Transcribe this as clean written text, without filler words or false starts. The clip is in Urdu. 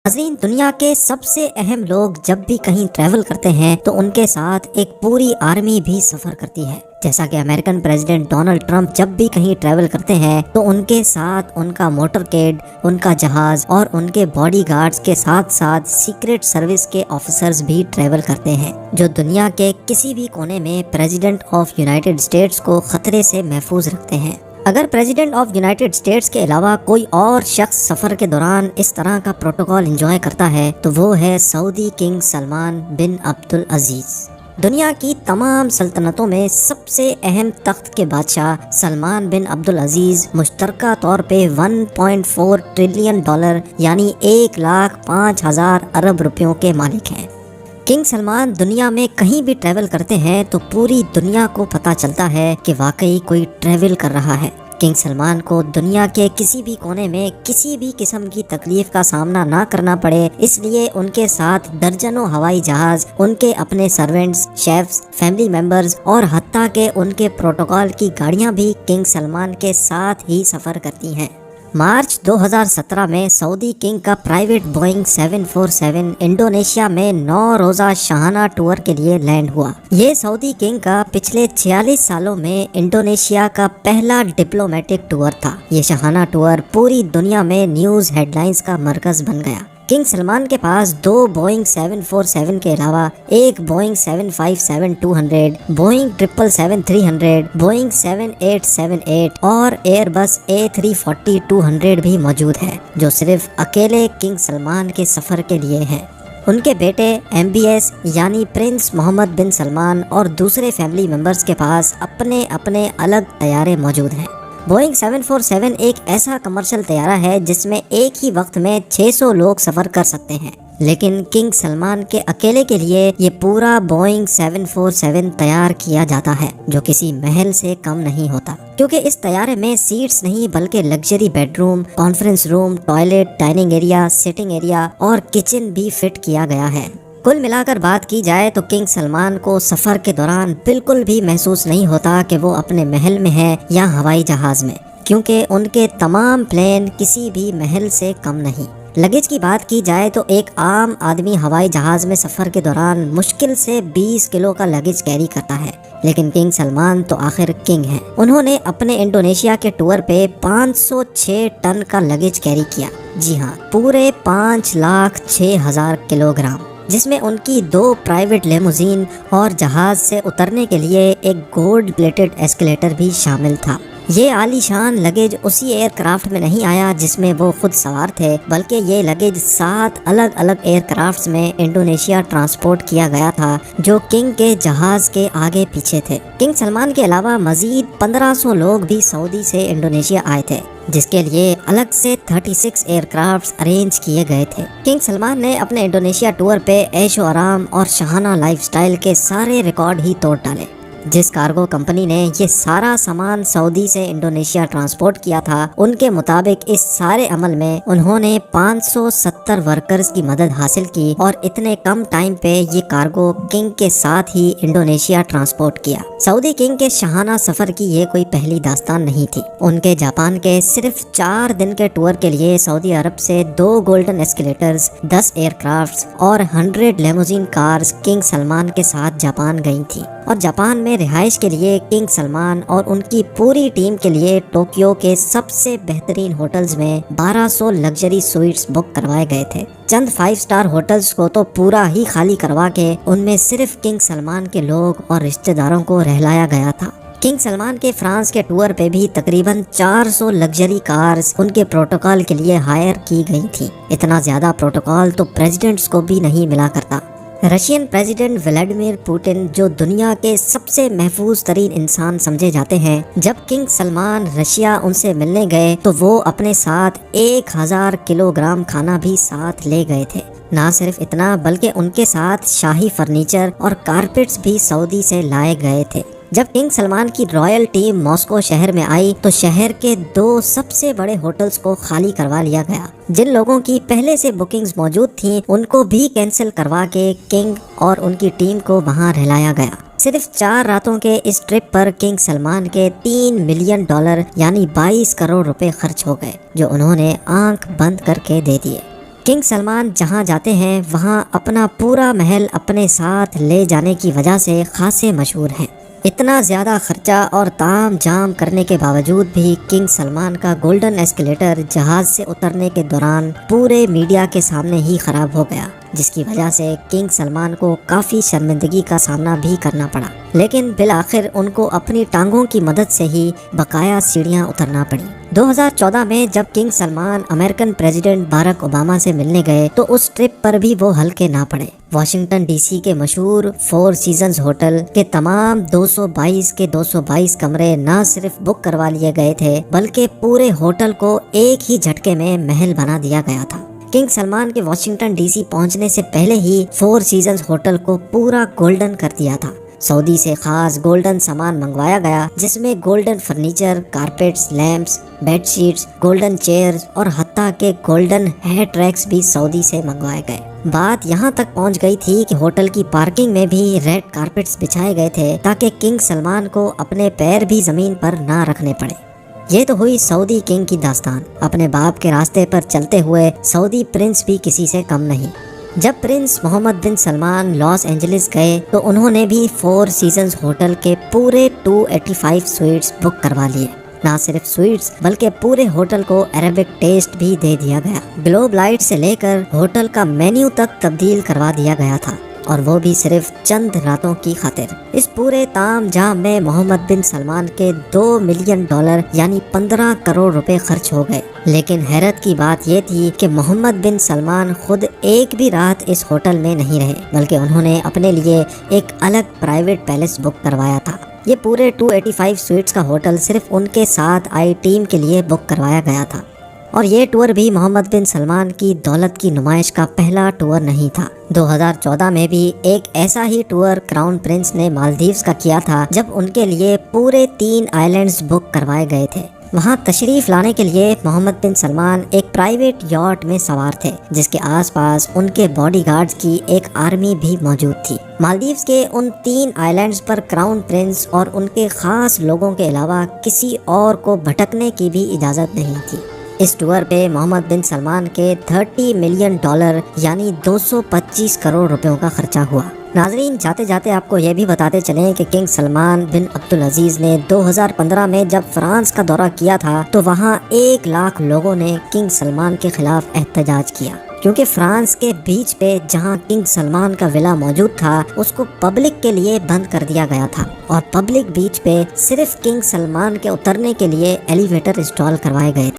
ناظرین، دنیا کے سب سے اہم لوگ جب بھی کہیں ٹریول کرتے ہیں تو ان کے ساتھ ایک پوری آرمی بھی سفر کرتی ہے۔ جیسا کہ امریکن پریزیڈنٹ ڈونلڈ ٹرمپ جب بھی کہیں ٹریول کرتے ہیں تو ان کے ساتھ ان کا موٹر کیڈ، ان کا جہاز اور ان کے باڈی گارڈز کے ساتھ ساتھ سیکرٹ سروس کے آفیسرز بھی ٹریول کرتے ہیں، جو دنیا کے کسی بھی کونے میں پریزیڈنٹ آف یونائٹڈ اسٹیٹس کو خطرے سے محفوظ رکھتے ہیں۔ اگر پریزیڈنٹ آف یونائٹڈ اسٹیٹس کے علاوہ کوئی اور شخص سفر کے دوران اس طرح کا پروٹوکول انجوائے کرتا ہے تو وہ ہے سعودی کنگ سلمان بن عبدالعزیز۔ دنیا کی تمام سلطنتوں میں سب سے اہم تخت کے بادشاہ سلمان بن عبدالعزیز مشترکہ طور پہ 1.4 ٹریلین ڈالر یعنی 1,05,000 ارب روپیوں کے مالک ہیں۔ کنگ سلمان دنیا میں کہیں بھی ٹریول کرتے ہیں تو پوری دنیا کو پتہ چلتا ہے کہ واقعی کوئی ٹریول کر رہا ہے۔ کنگ سلمان کو دنیا کے کسی بھی کونے میں کسی بھی قسم کی تکلیف کا سامنا نہ کرنا پڑے، اس لیے ان کے ساتھ درجنوں ہوائی جہاز، ان کے اپنے سرونٹس، شیفز، فیملی ممبرز اور حتیٰ کہ ان کے پروٹوکول کی گاڑیاں بھی کنگ سلمان کے ساتھ ہی سفر کرتی ہیں۔ مارچ 2017 میں سعودی کنگ کا پرائیویٹ بوئنگ 747 انڈونیشیا میں 9 روزہ شاہانہ ٹور کے لیے لینڈ ہوا۔ یہ سعودی کنگ کا پچھلے 46 سالوں میں انڈونیشیا کا پہلا ڈپلومیٹک ٹور تھا۔ یہ شاہانہ ٹور پوری دنیا میں نیوز ہیڈ لائنز کا مرکز بن گیا۔ کنگ سلمان کے پاس 2 بوئنگ 747 کے علاوہ ایک بوئنگ 757-200، بوئنگ 777-300، بوئنگ 7878 اور ایئر بس A340-200 بھی موجود ہے، جو صرف اکیلے کنگ سلمان کے سفر کے لیے ہیں۔ ان کے بیٹے MBS یعنی پرنس محمد بن سلمان اور دوسرے فیملی ممبرز کے پاس اپنے اپنے الگ طیارے موجود ہیں۔ بوئنگ 747 ایک ایسا کمرشل طیارہ ہے جس میں ایک ہی وقت میں 600 لوگ سفر کر سکتے ہیں، لیکن کنگ سلمان کے اکیلے کے لیے یہ پورا بوئنگ 747 تیار کیا جاتا ہے، جو کسی محل سے کم نہیں ہوتا، کیونکہ اس طیارے میں سیٹس نہیں بلکہ luxury bedroom, conference room, toilet, dining area, sitting area اور کچن بھی فٹ کیا گیا ہے۔ کل ملا کر بات کی جائے تو کنگ سلمان کو سفر کے دوران بالکل بھی محسوس نہیں ہوتا کہ وہ اپنے محل میں ہے یا ہوائی جہاز میں، کیونکہ ان کے تمام پلین کسی بھی محل سے کم نہیں۔ لگیج کی بات کی جائے تو ایک عام آدمی ہوائی جہاز میں سفر کے دوران مشکل سے 20 کلو کا لگیج کیری کرتا ہے، لیکن کنگ سلمان تو آخر کنگ ہیں۔ انہوں نے اپنے انڈونیشیا کے ٹور پہ 506 ٹن کا لگیج کیری کیا، جی ہاں، پورے 5,06,000 کلو گرام، جس میں ان کی 2 پرائیویٹ لیموزین اور جہاز سے اترنے کے لیے ایک گولڈ پلیٹڈ ایسکیلیٹر بھی شامل تھا۔ یہ عالی شان لگیج اسی ایئر کرافٹ میں نہیں آیا جس میں وہ خود سوار تھے، بلکہ یہ لگیج 7 الگ الگ ایئر کرافٹس میں انڈونیشیا ٹرانسپورٹ کیا گیا تھا، جو کنگ کے جہاز کے آگے پیچھے تھے۔ کنگ سلمان کے علاوہ مزید 1500 لوگ بھی سعودی سے انڈونیشیا آئے تھے، جس کے لیے الگ سے 36 ایئر کرافٹس ارینج کیے گئے تھے۔ کنگ سلمان نے اپنے انڈونیشیا ٹور پہ عیش و آرام اور شاہانہ لائف سٹائل کے سارے ریکارڈ ہی توڑ ڈالے۔ جس کارگو کمپنی نے یہ سارا سامان سعودی سے انڈونیشیا ٹرانسپورٹ کیا تھا، ان کے مطابق اس سارے عمل میں انہوں نے 570 ورکرز کی مدد حاصل کی اور اتنے کم ٹائم پہ یہ کارگو کنگ کے ساتھ ہی انڈونیشیا ٹرانسپورٹ کیا۔ سعودی کنگ کے شاہانہ سفر کی یہ کوئی پہلی داستان نہیں تھی۔ ان کے جاپان کے صرف 4 دن کے ٹور کے لیے سعودی عرب سے 2 گولڈن ایسکیلیٹرز، 10 ایئر کرافٹس اور 100 لیموزین کارز کنگ سلمان کے ساتھ جاپان گئی تھیں، اور جاپان میں رہائش کے لیے کنگ سلمان اور ان کی پوری ٹیم کے لیے ٹوکیو کے سب سے بہترین ہوٹلز میں 1200 لگژری سوئٹس بک کروائے گئے تھے۔ چند 5 اسٹار ہوٹلز کو تو پورا ہی خالی کروا کے ان میں صرف کنگ سلمان کے لوگ اور رشتہ داروں کو رہلایا گیا تھا۔ کنگ سلمان کے فرانس کے ٹور پہ بھی تقریباً 400 لگژری کارز ان کے پروٹوکول کے لیے ہائر کی گئی تھیں۔ اتنا زیادہ پروٹوکول تو پریزیڈنٹس کو بھی نہیں ملا کرتا۔ رشین پریزیڈنٹ ولادیمیر پوٹن، جو دنیا کے سب سے محفوظ ترین انسان سمجھے جاتے ہیں، جب کنگ سلمان رشیا ان سے ملنے گئے تو وہ اپنے ساتھ 1000 کلو گرام کھانا بھی ساتھ لے گئے تھے۔ نہ صرف اتنا بلکہ ان کے ساتھ شاہی فرنیچر اور کارپیٹس بھی سعودی سے لائے گئے تھے۔ جب کنگ سلمان کی رائل ٹیم ماسکو شہر میں آئی تو شہر کے 2 سب سے بڑے ہوٹلز کو خالی کروا لیا گیا۔ جن لوگوں کی پہلے سے بکنگز موجود تھیں ان کو بھی کینسل کروا کے کنگ اور ان کی ٹیم کو وہاں رہلایا گیا۔ صرف 4 راتوں کے اس ٹرپ پر کنگ سلمان کے $3 ملین یعنی 22 کروڑ روپے خرچ ہو گئے، جو انہوں نے آنکھ بند کر کے دے دیے۔ کنگ سلمان جہاں جاتے ہیں وہاں اپنا پورا محل اپنے ساتھ لے جانے کی وجہ سے خاصے مشہور ہیں۔ اتنا زیادہ خرچہ اور تام جام کرنے کے باوجود بھی کنگ سلمان کا گولڈن ایسکیلیٹر جہاز سے اترنے کے دوران پورے میڈیا کے سامنے ہی خراب ہو گیا، جس کی وجہ سے کنگ سلمان کو کافی شرمندگی کا سامنا بھی کرنا پڑا، لیکن بالآخر ان کو اپنی ٹانگوں کی مدد سے ہی بقایا سیڑھیاں اترنا پڑی۔ 2014 میں جب king Salman American president Barack Obama سے ملنے گئے تو اس ٹرپ پر بھی وہ ہلکے نہ پڑے۔ واشنگٹن ڈی سی کے مشہور فور سیزنز ہوٹل کے تمام 222 کمرے نہ صرف بک کروا لیے گئے تھے بلکہ پورے ہوٹل کو ایک ہی جھٹکے میں محل بنا دیا گیا تھا۔ کنگ سلمان کے واشنگٹن ڈی سی پہنچنے سے پہلے ہی فور سیزنز ہوٹل کو پورا گولڈن کر دیا تھا۔ سعودی سے خاص گولڈن سامان منگوایا گیا، جس میں golden furniture, carpets, lamps, bed sheets, golden chairs اور حتیٰ کہ گولڈن ہیڈ ریکس بھی سعودی سے منگوائے گئے۔ بات یہاں تک پہنچ گئی تھی کہ ہوٹل کی پارکنگ میں بھی ریڈ کارپیٹس بچھائے گئے تھے تاکہ کنگ سلمان کو اپنے پیر بھی زمین پر نہ رکھنے پڑے۔ یہ تو ہوئی سعودی کنگ کی داستان۔ اپنے باپ کے راستے پر چلتے ہوئے سعودی پرنس بھی کسی سے کم نہیں۔ جب پرنس محمد بن سلمان لاس اینجلس گئے تو انہوں نے بھی فور سیزنز ہوٹل کے پورے 285 سویٹس بک کروا لیے۔ نہ صرف سویٹس بلکہ پورے ہوٹل کو عربک ٹیسٹ بھی دے دیا گیا۔ گلوب لائٹ سے لے کر ہوٹل کا مینیو تک تبدیل کروا دیا گیا تھا، اور وہ بھی صرف چند راتوں کی خاطر۔ اس پورے تام جام میں محمد بن سلمان کے $2 ملین یعنی 15 کروڑ روپے خرچ ہو گئے۔ لیکن حیرت کی بات یہ تھی کہ محمد بن سلمان خود ایک بھی رات اس ہوٹل میں نہیں رہے، بلکہ انہوں نے اپنے لیے ایک الگ پرائیویٹ پیلس بک کروایا تھا۔ یہ پورے 285 سویٹس کا ہوٹل صرف ان کے ساتھ آئی ٹیم کے لیے بک کروایا گیا تھا، اور یہ ٹور بھی محمد بن سلمان کی دولت کی نمائش کا پہلا ٹور نہیں تھا۔ 2014 میں بھی ایک ایسا ہی ٹور کراؤن پرنس نے مالدیوز کا کیا تھا، جب ان کے لیے پورے 3 آئیلینڈز بک کروائے گئے تھے۔ وہاں تشریف لانے کے لیے محمد بن سلمان ایک پرائیویٹ یاٹ میں سوار تھے، جس کے آس پاس ان کے باڈی گارڈز کی ایک آرمی بھی موجود تھی۔ مالدیوز کے ان 3 آئیلینڈز پر کراؤن پرنس اور ان کے خاص لوگوں کے علاوہ کسی اور کو بھٹکنے کی بھی اجازت نہیں تھی۔ اس ٹور پہ محمد بن سلمان کے $30 ملین یعنی 225 کروڑ روپیوں کا خرچہ ہوا۔ ناظرین، جاتے جاتے آپ کو یہ بھی بتاتے چلیں کہ کنگ سلمان بن عبدالعزیز نے 2015 میں جب فرانس کا دورہ کیا تھا تو وہاں 1 لاکھ لوگوں نے کنگ سلمان کے خلاف احتجاج کیا، کیونکہ فرانس کے بیچ پہ جہاں کنگ سلمان کا ولا موجود تھا اس کو پبلک کے لیے بند کر دیا گیا تھا، اور پبلک بیچ پہ صرف کنگ سلمان کے اترنے کے لیے ایلیویٹر انسٹال کروائے گئے تھے۔